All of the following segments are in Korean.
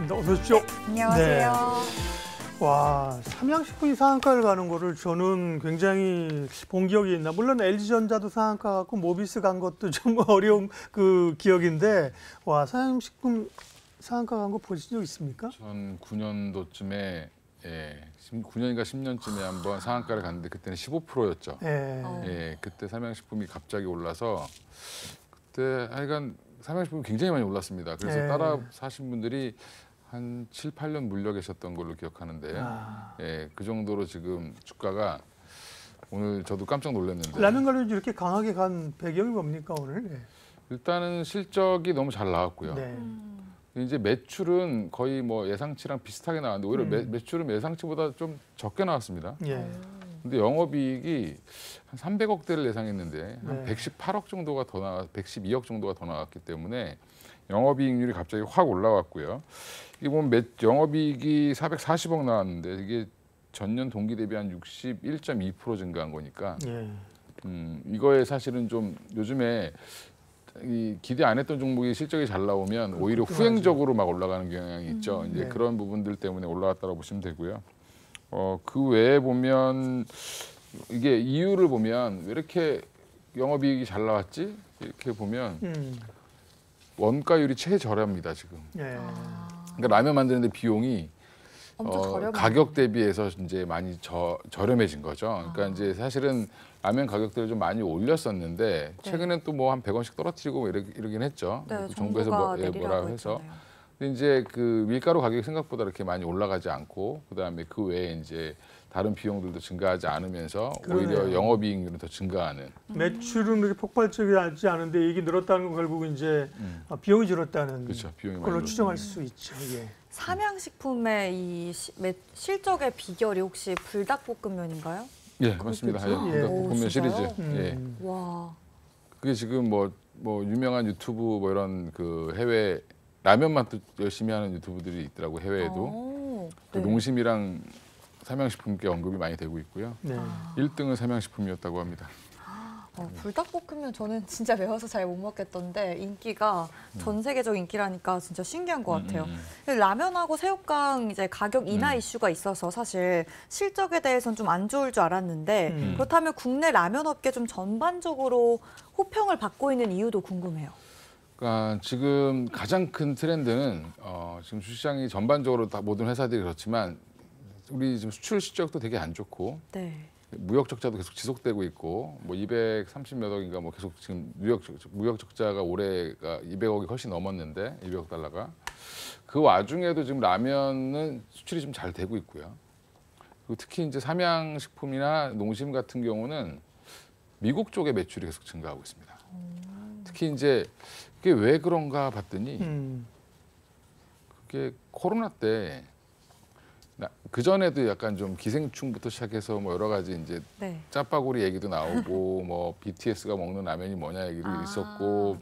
나왔습니다. 어서 오십시오. 안녕하세요. 와, 삼양식품이 상한가를 가는 거를 저는 굉장히 본 기억이 있나. 물론 LG전자도 상한가 갔고 모비스 간 것도 좀 어려운 그 기억인데, 와, 삼양식품 상한가 간 거 보신 적 있습니까? 전 9년도쯤에 9년인가 10년쯤에 한번 상한가를 갔는데 그때는 15%였죠. 그때 삼양식품이 갑자기 올라서 그때 하여간 삼양식품이 굉장히 많이 올랐습니다. 그래서 따라 사신 분들이 한 7, 8년 물려 계셨던 걸로 기억하는데 그 정도로 지금 주가가 오늘 저도 깜짝 놀랐는데 라면 관련주 이렇게 강하게 간 배경이 뭡니까 오늘? 일단은 실적이 너무 잘 나왔고요. 네. 이제 매출은 거의 뭐 예상치랑 비슷하게 나왔는데 오히려 매출은 예상치보다 좀 적게 나왔습니다. 근데 영업이익이 한 300억대를 예상했는데 한 118억 정도가 더 나와 112억 정도가 더 나왔기 때문에 영업이익률이 갑자기 확 올라왔고요. 이게 보면 영업이익이 440억 나왔는데 이게 전년 동기 대비 한 61.2% 증가한 거니까 이거에 사실은 좀 요즘에 기대 안 했던 종목이 실적이 잘 나오면 오히려 후행적으로 막 올라가는 경향이 있죠. 이제 그런 부분들 때문에 올라왔다고 보시면 되고요. 그 외에 보면 이게 이유를 보면 왜 이렇게 영업이익이 잘 나왔지? 이렇게 보면 원가율이 최저렴합니다 지금. 그러니까 라면 만드는데 비용이 가격 대비해서 이제 많이 저렴해진 거죠. 그러니까 이제 사실은 라면 가격대를 좀 많이 올렸었는데 최근엔 또 뭐 한 100원씩 떨어뜨리고 뭐 이러긴 했죠. 네, 정부에서 뭐라고 해서. 근데 이제 그 밀가루 가격이 생각보다 이렇게 많이 올라가지 않고 그다음에 그 외에 이제 다른 비용들도 증가하지 않으면서 오히려 영업이익률은 더 증가하는. 매출은 그렇게 폭발적이지 않은데 이게 늘었다는 건 결국 이제 비용이 줄었다는 그렇죠. 비용이 걸로 추정할 수 있죠. 삼양식품의 이 실적의 비결이 혹시 불닭볶음면인가요? 예, 맞습니다. 불닭볶음면 시리즈. 와. 그게 지금 뭐 유명한 유튜브 뭐 이런 그 해외 라면만 또 열심히 하는 유튜브들이 있더라고 해외에도. 농심이랑 삼양식품께 언급이 많이 되고 있고요. 1등은 삼양식품이었다고 합니다. 불닭볶음면 저는 진짜 매워서 잘 못 먹겠던데 인기가 전 세계적 인기라니까 진짜 신기한 것 같아요. 라면하고 새우깡 이제 가격 인하 이슈가 있어서 사실 실적에 대해서는 좀 안 좋을 줄 알았는데 그렇다면 국내 라면 업계 좀 전반적으로 호평을 받고 있는 이유도 궁금해요. 그러니까 지금 가장 큰 트렌드는 지금 주시장이 전반적으로 다 모든 회사들이 그렇지만 우리 지금 수출 실적도 되게 안 좋고 무역 적자도 계속 지속되고 있고 뭐 230몇 억인가 뭐 계속 지금 무역 적자가 올해가 200억이 훨씬 넘었는데 200억 달러가 그 와중에도 지금 라면은 수출이 좀 잘 되고 있고요. 그리고 특히 이제 삼양식품이나 농심 같은 경우는 미국 쪽의 매출이 계속 증가하고 있습니다. 특히 이제 그게 왜 그런가 봤더니 그게 코로나 때 그 전에도 약간 좀 기생충부터 시작해서 뭐 여러 가지 이제 짜파구리 얘기도 나오고 뭐 BTS가 먹는 라면이 뭐냐 얘기도 있었고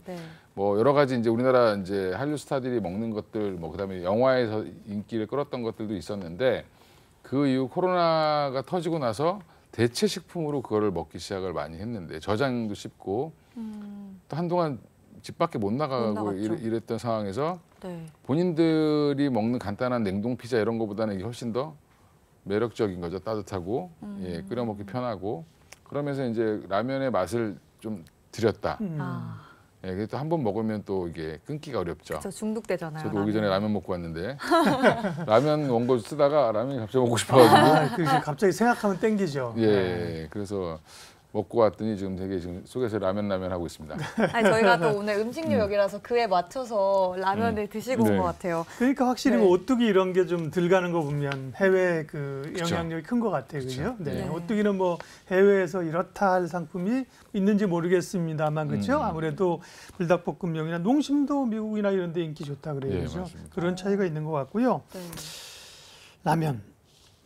뭐 여러 가지 이제 우리나라 이제 한류 스타들이 먹는 것들 뭐 그다음에 영화에서 인기를 끌었던 것들도 있었는데 그 이후 코로나가 터지고 나서 대체 식품으로 그거를 먹기 시작을 많이 했는데 저장도 쉽고 또 한동안 집 밖에 못 나가고 이랬던 상황에서 본인들이 먹는 간단한 냉동 피자 이런 거보다는 이게 훨씬 더 매력적인 거죠. 따뜻하고 끓여 먹기 편하고 그러면서 이제 라면의 맛을 좀 들였다. 또 한 번 먹으면 또 이게 끊기가 어렵죠. 저 중독되잖아요. 저도 오기 전에 라면 먹고 왔는데 라면 원고 쓰다가 라면이 갑자기 먹고 싶어가지고 그래서 갑자기 생각하면 땡기죠. 그래서 먹고 왔더니 지금 되게 지금 속에서 라면 하고 있습니다. 아니, 저희가 또 오늘 음식료역이라서 그에 맞춰서 라면을 드시고 온 것 같아요. 그러니까 확실히 뭐 오뚜기 이런 게 좀 들어가는 거 보면 해외 그 영향력이 큰 것 같아요, 그죠? 오뚜기는 뭐 해외에서 이렇다 할 상품이 있는지 모르겠습니다만, 그렇죠? 아무래도 불닭볶음면이나 농심도 미국이나 이런 데 인기 좋다 그래요, 그죠? 그런 차이가 있는 것 같고요. 라면.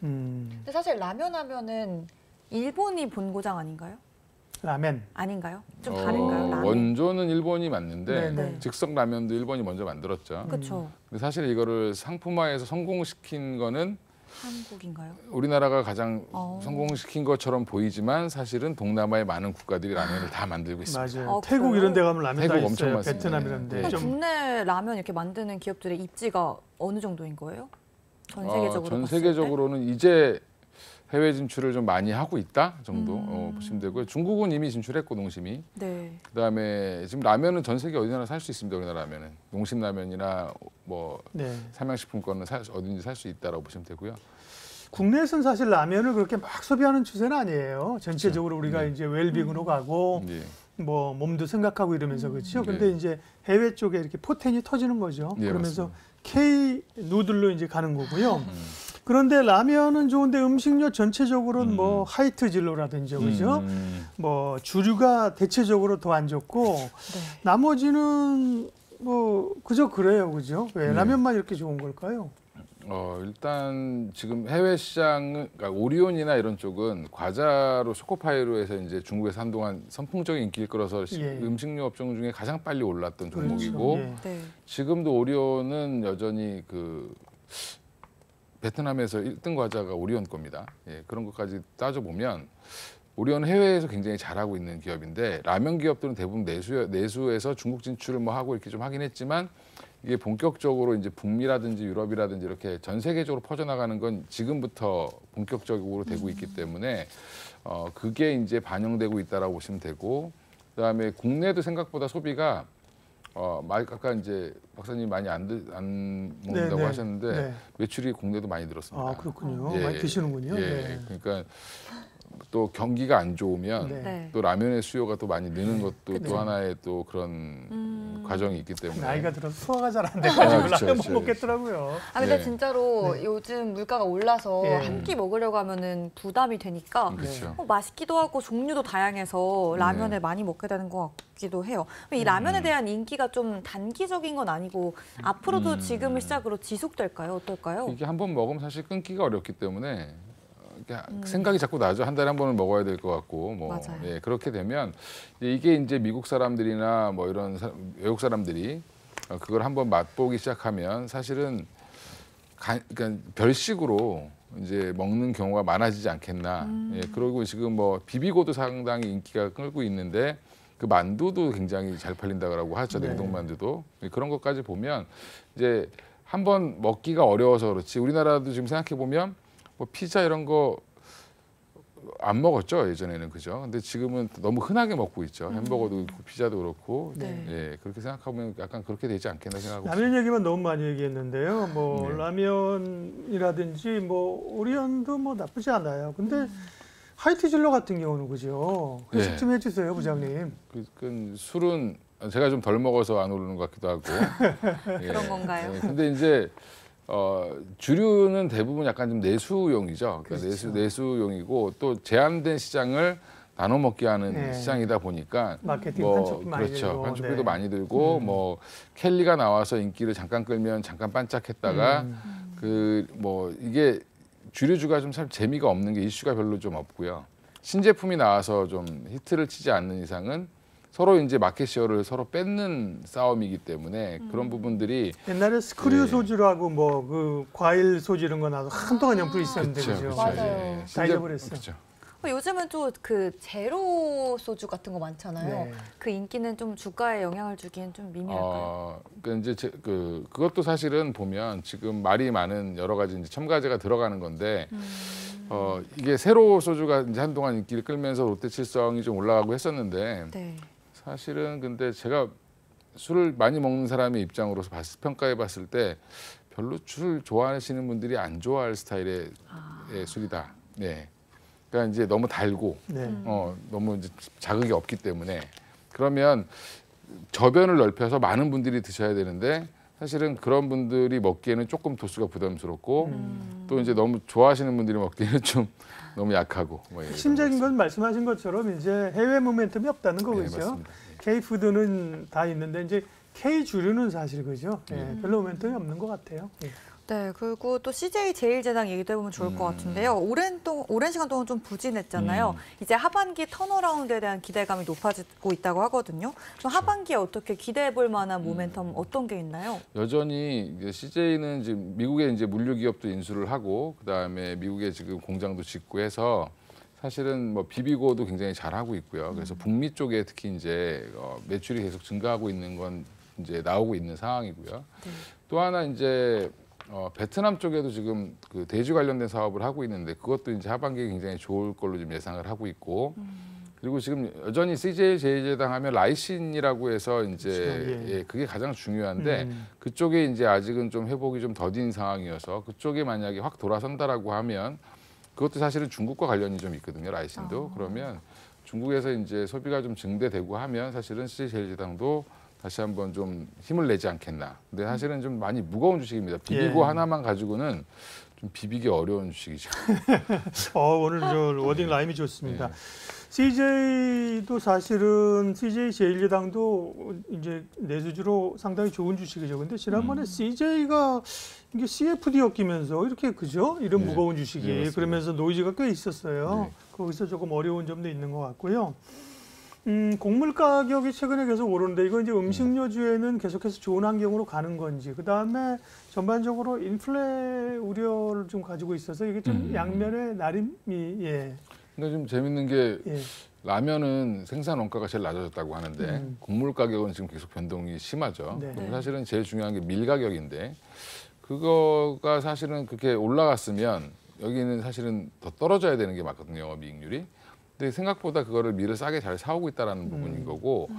근데 사실 라면 하면은 일본이 본고장 아닌가요? 라멘 아닌가요? 좀 다른가요? 라멘? 원조는 일본이 맞는데 즉석 라면도 일본이 먼저 만들었죠. 그렇죠. 근데 사실 이거를 상품화해서 성공시킨 거는 한국인가요? 우리나라가 가장 성공시킨 것처럼 보이지만 사실은 동남아의 많은 국가들이 라면을 다 만들고 있습니다. 맞아요. 태국 이런 데 가면 라면 다 태국 엄청 있어요. 많습니다. 베트남 이런 데. 근데 국내 라면 이렇게 만드는 기업들의 입지가 어느 정도인 거예요? 전 세계적으로 전 봤을 세계적으로는 이제 해외 진출을 좀 많이 하고 있다 정도 보시면 되고요. 중국은 이미 진출했고 농심이. 네. 그다음에 지금 라면은 전 세계 어디나 살 수 있습니다. 우리나라 라면은 농심 라면이나 뭐 네. 삼양식품 거는 어딘지 살 수 있다라고 보시면 되고요. 국내에서는 사실 라면을 그렇게 막 소비하는 추세는 아니에요. 전체적으로 우리가 이제 웰빙으로 가고 예. 뭐 몸도 생각하고 이러면서 그렇죠. 예. 근데 이제 해외 쪽에 이렇게 포텐이 터지는 거죠. 예, 그러면서 맞습니다. K 누들로 이제 가는 거고요. 그런데 라면은 좋은데 음식료 전체적으로는 뭐 하이트 진로라든지 그죠? 뭐 주류가 대체적으로 더 안 좋고 네. 나머지는 뭐 그저 그래요, 그죠? 왜 네. 라면만 이렇게 좋은 걸까요? 일단 지금 해외 시장은 그러니까 오리온이나 이런 쪽은 과자로 초코파이로 해서 이제 중국에서 한동안 선풍적인 인기를 끌어서 예. 음식료 업종 중에 가장 빨리 올랐던 그렇죠. 종목이고 예. 네. 지금도 오리온은 여전히 그 베트남에서 1등 과자가 오리온 겁니다. 예, 그런 것까지 따져보면 오리온 해외에서 굉장히 잘하고 있는 기업인데 라면 기업들은 대부분 내수에서 중국 진출을 뭐 하고 이렇게 좀 하긴 했지만 이게 본격적으로 이제 북미라든지 유럽이라든지 이렇게 전 세계적으로 퍼져나가는 건 지금부터 본격적으로 되고 있기 때문에 그게 이제 반영되고 있다라고 보시면 되고 그다음에 국내도 생각보다 소비가 아까 이제 박사님 많이 안 먹는다고 네, 하셨는데 네. 매출이 국내도 많이 늘었습니다. 아 그렇군요. 예, 많이 드시는군요. 예, 네. 그러니까 또 경기가 안 좋으면 네. 네. 또 라면의 수요가 또 많이 느는 것도 그쵸. 또 하나의 또 그런 과정이 있기 때문에 나이가 들어서 소화가 잘 안 돼가지고 그렇죠, 라면 못 그렇죠. 먹겠더라고요. 아 근데 네. 진짜로 요즘 물가가 올라서 예. 한 끼 먹으려고 하면은 부담이 되니까 그렇죠. 맛있기도 하고 종류도 다양해서 라면을 네. 많이 먹게 되는 것 같기도 해요. 이 라면에 대한 인기가 좀 단기적인 건 아니고 앞으로도 지금을 시작으로 지속될까요? 어떨까요? 이게 한 번 먹으면 사실 끊기가 어렵기 때문에 생각이 자꾸 나죠. 한 달에 한 번은 먹어야 될 것 같고 뭐 맞아요. 예, 그렇게 되면 이게 이제 미국 사람들이나 뭐 이런 외국 사람들이 그걸 한번 맛보기 시작하면 사실은 그러니까 별식으로 이제 먹는 경우가 많아지지 않겠나. 예, 그리고 지금 뭐 비비고도 상당히 인기가 끌고 있는데 그 만두도 굉장히 잘 팔린다고 하죠. 네. 냉동 만두도. 그런 것까지 보면 이제 한번 먹기가 어려워서 그렇지. 우리나라도 지금 생각해 보면 뭐 피자 이런 거 안 먹었죠 예전에는 그죠. 근데 지금은 너무 흔하게 먹고 있죠. 햄버거도 그렇고 피자도 그렇고. 네. 예, 그렇게 생각하면 약간 그렇게 되지 않겠나 생각하고. 라면 얘기만 너무 많이 얘기했는데요. 뭐 네. 라면이라든지 뭐 오리온도 뭐 나쁘지 않아요. 근데 하이트 진로 같은 경우는 그죠. 회식 네. 좀 해주세요, 부장님. 그 술은 제가 좀 덜 먹어서 안 오르는 것 같기도 하고. 예. 그런 건가요? 예, 근데 이제 주류는 대부분 약간 좀 내수용이죠. 그러니까 그렇죠. 내수용이고 또 제한된 시장을 나눠 먹게 하는 네. 시장이다 보니까 마케팅 뭐 판촉비 많이 그렇죠. 들고. 판촉비도 네. 많이 들고 뭐 켈리가 나와서 인기를 잠깐 끌면 잠깐 반짝했다가 그 뭐 이게 주류주가 좀 참 재미가 없는 게 이슈가 별로 좀 없고요. 신제품이 나와서 좀 히트를 치지 않는 이상은 서로 이제 마켓시어를 서로 뺏는 싸움이기 때문에 그런 부분들이 옛날에 스크류 네. 소주라고 뭐 그 과일 소주 이런 거 나도 한동안 연불 있었는데 그렇죠, 그죠. 맞아요. 예, 다 잊어버렸어요. 그렇죠. 요즘은 또 그 제로 소주 같은 거 많잖아요. 네. 그 인기는 좀 주가에 영향을 주기엔 좀 미미할까요? 그러니까 이제 그것도 사실은 보면 지금 말이 많은 여러 가지 이제 첨가제가 들어가는 건데 이게 세로 소주가 이제 한동안 인기를 끌면서 롯데칠성이 좀 올라가고 했었는데 네. 사실은 근데 제가 술을 많이 먹는 사람의 입장으로서 평가해 봤을 때 별로 술 좋아하시는 분들이 안 좋아할 스타일의 술이다. 네. 그러니까 이제 너무 달고 네. 너무 이제 자극이 없기 때문에 그러면 저변을 넓혀서 많은 분들이 드셔야 되는데 사실은 그런 분들이 먹기에는 조금 도수가 부담스럽고 또 이제 너무 좋아하시는 분들이 먹기에는 좀 너무 약하고 뭐 핵심적인 건 말씀하신 것처럼 이제 해외 모멘텀이 없다는 거죠. 네, 맞습니다. K 푸드는 다 있는데 이제 K 주류는 사실 그죠. 별로 모멘텀이 없는 것 같아요. 예. 네, 그리고 또 CJ 제일제당 얘기도 해보면 좋을 것 같은데요. 오랜 시간 동안 좀 부진했잖아요. 이제 하반기 턴어라운드에 대한 기대감이 높아지고 있다고 하거든요. 좀 하반기에 어떻게 기대해볼 만한 모멘텀 어떤 게 있나요? 여전히 CJ는 지금 미국에 이제 물류 기업도 인수를 하고 그다음에 미국에 지금 공장도 짓고 해서 사실은 뭐 비비고도 굉장히 잘하고 있고요. 그래서 북미 쪽에 특히 이제 매출이 계속 증가하고 있는 건 이제 나오고 있는 상황이고요. 네. 또 하나 이제 베트남 쪽에도 지금 그 대주 관련된 사업을 하고 있는데 그것도 이제 하반기에 굉장히 좋을 걸로 좀 예상을 하고 있고 그리고 지금 여전히 CJ 제일제당 하면 라이신이라고 해서 이제 그렇죠. 예, 그게 가장 중요한데 그쪽에 이제 아직은 좀 회복이 좀 더딘 상황이어서 그쪽에 만약에 확 돌아선다라고 하면 그것도 사실은 중국과 관련이 좀 있거든요. 라이신도 그러면 중국에서 이제 소비가 좀 증대되고 하면 사실은 CJ 제일제당도 다시 한번 좀 힘을 내지 않겠나. 근데 사실은 좀 많이 무거운 주식입니다. 비비고 예. 하나만 가지고는 좀 비비기 어려운 주식이죠. 오늘 저 워딩 라임이 좋습니다. 예. CJ도 사실은 CJ 제일제당도 이제 내수주로 상당히 좋은 주식이죠. 근데 지난번에 CJ가 이게 CFD 엮이면서 이렇게 그죠? 이런 네. 무거운 주식이 네, 맞습니다. 그러면서 노이즈가 꽤 있었어요. 네. 거기서 조금 어려운 점도 있는 것 같고요. 곡물 가격이 최근에 계속 오르는데 이건 이제 음식료주에는 계속해서 좋은 환경으로 가는 건지 그 다음에 전반적으로 인플레 우려를 좀 가지고 있어서 이게 좀 양면의 나름이 예. 근데 좀 재밌는 게 예. 라면은 생산 원가가 제일 낮아졌다고 하는데 곡물 가격은 지금 계속 변동이 심하죠. 네. 그럼 사실은 제일 중요한 게 밀 가격인데 그거가 사실은 그렇게 올라갔으면 여기는 사실은 더 떨어져야 되는 게 맞거든요. 영업이익률이. 근데 생각보다 그거를 밀을 싸게 잘 사오고 있다라는 부분인 거고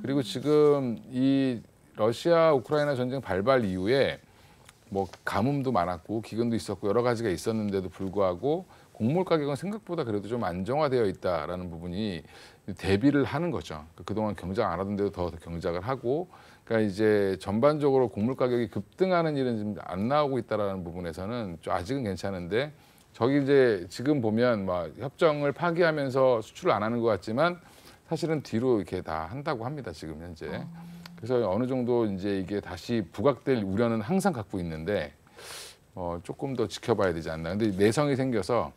그리고 지금 이 러시아 우크라이나 전쟁 발발 이후에 뭐 가뭄도 많았고 기근도 있었고 여러 가지가 있었는데도 불구하고 곡물 가격은 생각보다 그래도 좀 안정화되어 있다라는 부분이 대비를 하는 거죠. 그동안 경작 안 하던데도 더 경작을 하고 그러니까 이제 전반적으로 곡물 가격이 급등하는 일은 지금 안 나오고 있다라는 부분에서는 좀 아직은 괜찮은데 저기 이제 지금 보면 막 협정을 파기하면서 수출을 안 하는 것 같지만 사실은 뒤로 이렇게 다 한다고 합니다. 지금 현재. 그래서 어느 정도 이제 이게 다시 부각될 우려는 항상 갖고 있는데 조금 더 지켜봐야 되지 않나. 근데 내성이 생겨서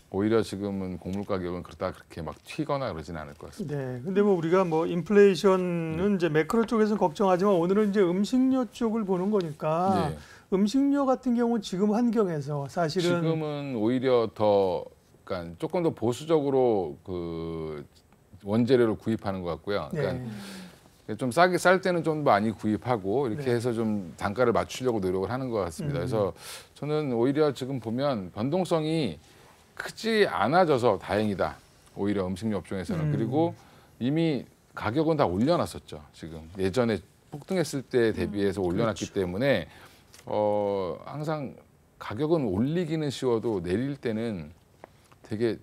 오히려 지금은 곡물 가격은 그렇게 막 튀거나 그러지는 않을 것 같습니다. 네. 근데 뭐 우리가 뭐 인플레이션은 이제 매크로 쪽에서는 걱정하지만 오늘은 이제 음식료 쪽을 보는 거니까 네. 음식료 같은 경우는 지금 환경에서 사실은 지금은 오히려 더 그러니까 조금 더 보수적으로 그 원재료를 구입하는 것 같고요. 그러니까 좀 싸게 쌀 때는 좀 많이 구입하고 이렇게 해서 좀 단가를 맞추려고 노력을 하는 것 같습니다. 그래서 저는 오히려 지금 보면 변동성이 크지 않아져서 다행이다. 오히려 음식료 업종에서는. 그리고 이미 가격은 다 올려놨었죠. 지금 예전에 폭등했을 때 대비해서 올려놨기 때문에 항상 가격은 올리기는 쉬워도 내릴 때는 되게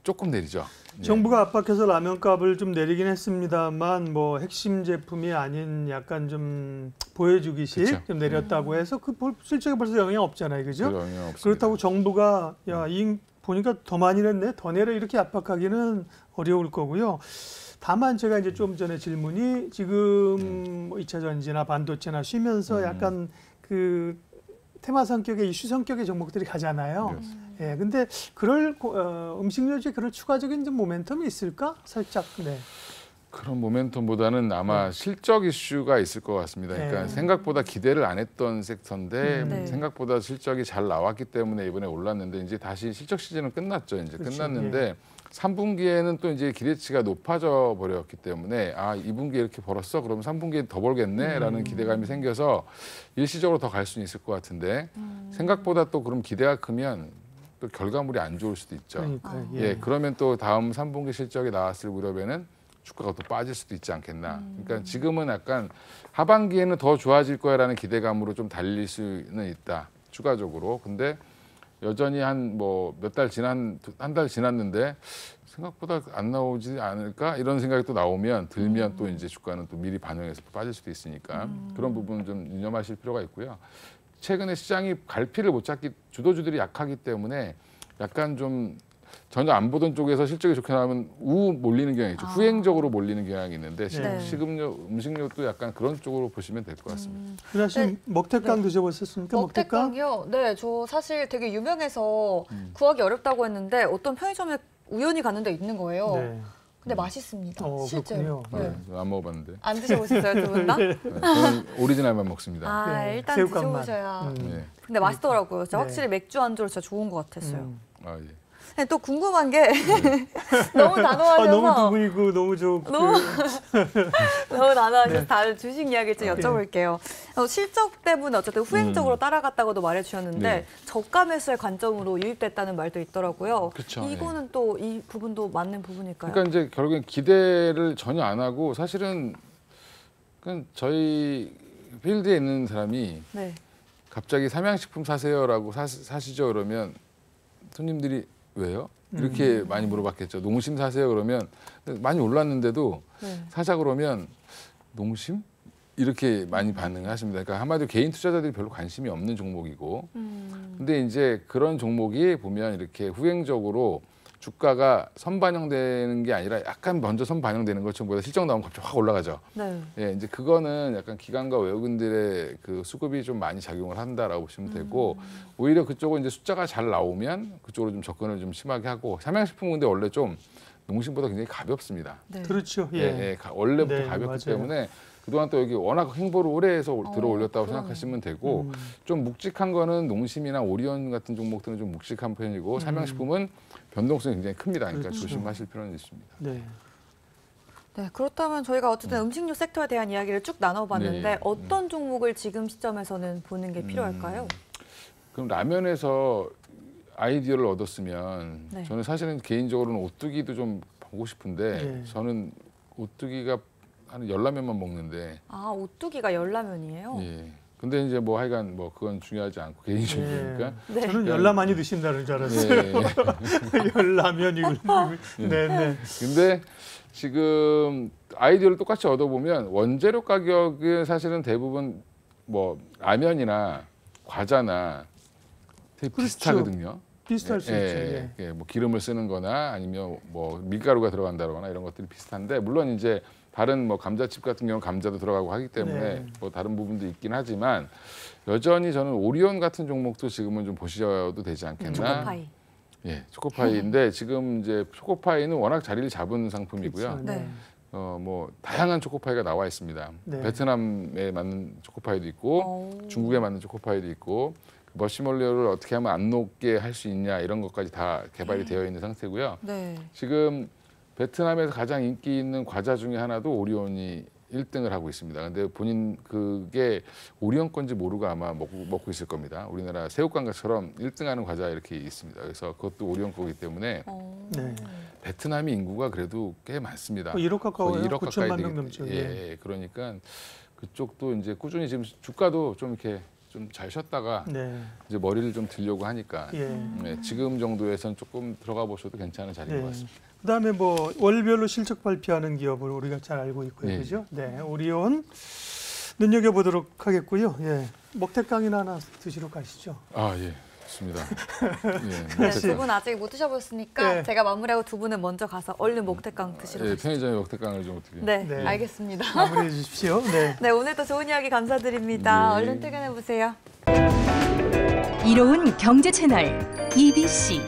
조금 내리죠. 정부가 압박해서 라면값을 좀 내리긴 했습니다만 뭐 핵심 제품이 아닌 약간 좀 보여주기식 그쵸. 좀 내렸다고 해서 그 실적에 벌써 영향 없잖아요, 그죠? 영향 없습니다. 그렇다고 정부가 야, 이 보니까 더 많이 냈네, 더 내려 이렇게 압박하기는 어려울 거고요. 다만 제가 이제 좀 전에 질문이 지금 뭐 2차 전지나 반도체나 쉬면서 약간 그 테마 성격의 이슈 성격의 종목들이 가잖아요. 예, 근데 그럴 음식료주에 그런 추가적인 좀 모멘텀이 있을까? 살짝 네. 그런 모멘텀보다는 아마 실적 이슈가 있을 것 같습니다. 그러니까 네. 생각보다 기대를 안 했던 섹터인데 네. 생각보다 실적이 잘 나왔기 때문에 이번에 올랐는데 이제 다시 실적 시즌은 끝났죠. 이제 그렇죠. 끝났는데 3분기에는 또 이제 기대치가 높아져 버렸기 때문에 2분기에 이렇게 벌었어? 그럼 3분기에 더 벌겠네라는 기대감이 생겨서 일시적으로 더 갈 수는 있을 것 같은데 생각보다 또 그럼 기대가 크면 또 결과물이 안 좋을 수도 있죠. 그러니까 예, 그러면 또 다음 3분기 실적이 나왔을 무렵에는 주가가 또 빠질 수도 있지 않겠나. 그러니까 지금은 약간 하반기에는 더 좋아질 거야라는 기대감으로 좀 달릴 수는 있다. 추가적으로. 근데 여전히 한 뭐 몇 달 한 달 지났는데 생각보다 안 나오지 않을까 이런 생각이 또 나오면 들면 또 이제 주가는 또 미리 반영해서 빠질 수도 있으니까 그런 부분은 좀 유념하실 필요가 있고요. 최근에 시장이 갈피를 못 잡기 주도주들이 약하기 때문에 약간 좀 전혀 안 보던 쪽에서 실적이 좋게 나오면 몰리는 경향이 있죠. 후행적으로 몰리는 경향이 있는데 네. 식음료, 음식료도 약간 그런 쪽으로 보시면 될 것 같습니다. 윤아 씨 네. 먹태깡 드셔보셨습니까? 먹태깡이요? 네, 저 사실 되게 유명해서 구하기 어렵다고 했는데 어떤 편의점에 우연히 갔는데 있는 거예요. 네. 근데 맛있습니다. 실제로. 그렇군요. 네. 안 먹어봤는데. 안 드셔보셨어요, 두 분 다? 저는 오리지널만 먹습니다. 아, 네, 일단 새우깡만. 드셔보셔야. 네. 근데 맛있더라고요. 진짜 네. 확실히 맥주 안주로 진짜 좋은 것 같았어요. 아, 예. 근데 또 궁금한 게 너무 단호하셔서 너무 두 분이고 너무 좋고 너무 단호하셔서 네. 다른 주식 이야기를 좀 여쭤볼게요. 실적 때문에 어쨌든 후행적으로 따라갔다고도 말해주셨는데 네. 저가 매수의 관점으로 유입됐다는 말도 있더라고요. 그쵸, 이거는 또 이 부분도 맞는 부분일까요? 그러니까 이제 결국엔 기대를 전혀 안 하고 사실은 그냥 저희 필드에 있는 사람이 네. 갑자기 삼양식품 사세요라고 사시죠 그러면 손님들이 왜요? 이렇게 많이 물어봤겠죠. 농심 사세요 그러면 많이 올랐는데도 네. 사자 그러면 농심? 이렇게 많이 반응을 하십니다. 그러니까 한마디로 개인 투자자들이 별로 관심이 없는 종목이고 근데 이제 그런 종목이 보면 이렇게 후행적으로 주가가 선반영되는 게 아니라 약간 먼저 선반영되는 것처럼 보다 실적 나오면 갑자기 확 올라가죠. 네. 예, 이제 그거는 약간 기관과 외국인들의 그 수급이 좀 많이 작용을 한다라고 보시면 되고 오히려 그쪽은 이제 숫자가 잘 나오면 그쪽으로 좀 접근을 좀 심하게 하고 삼양식품은 근데 원래 좀 농심보다 굉장히 가볍습니다. 네. 그렇죠. 예, 예. 예, 원래부터 네, 가볍기 맞아요. 때문에 그동안 또 여기 워낙 행보를 오래 해서 들어 올렸다고 그러네요. 생각하시면 되고 좀 묵직한 거는 농심이나 오리온 같은 종목들은 좀 묵직한 편이고 삼양식품은 변동성이 굉장히 큽니다. 그러니까 그렇죠. 조심하실 필요는 있습니다. 네. 네, 그렇다면 저희가 어쨌든 음식료 섹터에 대한 이야기를 쭉 나눠봤는데 네. 어떤 종목을 지금 시점에서는 보는 게 필요할까요? 그럼 라면에서 아이디어를 얻었으면 네. 저는 사실은 개인적으로는 오뚜기도 좀 보고 싶은데 네. 저는 오뚜기가 한 열라면만 먹는데 아, 오뚜기가 열라면이에요? 예. 근데 이제 뭐 하여간 뭐 그건 중요하지 않고 개인적인 예. 거니까 네. 저는 열라 많이 드신다는 줄 알았어요. 예. 열라면이 네네. 근데 지금 아이디어를 똑같이 얻어보면 원재료 가격은 사실은 대부분 뭐 라면이나 과자나 되게 그렇죠. 비슷하거든요. 비슷할 수 있죠. 예. 예, 뭐 기름을 쓰는 거나 아니면 뭐 밀가루가 들어간다거나 이런 것들이 비슷한데 물론 이제 다른 뭐 감자칩 같은 경우는 감자도 들어가고 하기 때문에 네. 뭐 다른 부분도 있긴 하지만 여전히 저는 오리온 같은 종목도 지금은 좀 보셔도 되지 않겠나. 초코파이. 예, 초코파이인데 지금 이제 초코파이는 워낙 자리를 잡은 상품이고요. 그렇죠. 네. 뭐 다양한 초코파이가 나와 있습니다. 네. 베트남에 맞는 초코파이도 있고 중국에 맞는 초코파이도 있고 머시멀리오를 어떻게 하면 안 녹게 할 수 있냐 이런 것까지 다 개발이 되어 있는 상태고요. 네. 지금 베트남에서 가장 인기 있는 과자 중에 하나도 오리온이 1등을 하고 있습니다. 근데 본인 그게 오리온 건지 모르고 아마 먹고 있을 겁니다. 우리나라 새우깡처럼 1등하는 과자 이렇게 있습니다. 그래서 그것도 오리온 거기 때문에 네. 베트남이 인구가 그래도 꽤 많습니다. 1억 가까워요. 거의 1억 9천만 가까이 명 넘죠. 예, 그러니까 그쪽도 이제 꾸준히 지금 주가도 좀 이렇게 좀 잘 쉬었다가 네. 이제 머리를 좀 들려고 하니까 예. 지금 정도에선 조금 들어가 보셔도 괜찮은 자리인 네. 것 같습니다. 그다음에 뭐 월별로 실적 발표하는 기업을 우리가 잘 알고 있고요, 네. 그죠? 네, 오리온 눈여겨 보도록 하겠고요. 예, 먹태깡이나 하나 드시러 가시죠. 아 예, 좋습니다. 예, 네, 두 분 아직 못 드셔보셨으니까 네. 제가 마무리하고 두 분은 먼저 가서 얼른 목태깡 드시러 예, 가시죠. 편의점에 먹태깡을 좀 어떻게? 네, 네. 알겠습니다. 마무리해 주십시오. 네. 네, 오늘도 좋은 이야기 감사드립니다. 네. 얼른 퇴근해 보세요. 이로운 경제 채널 EBC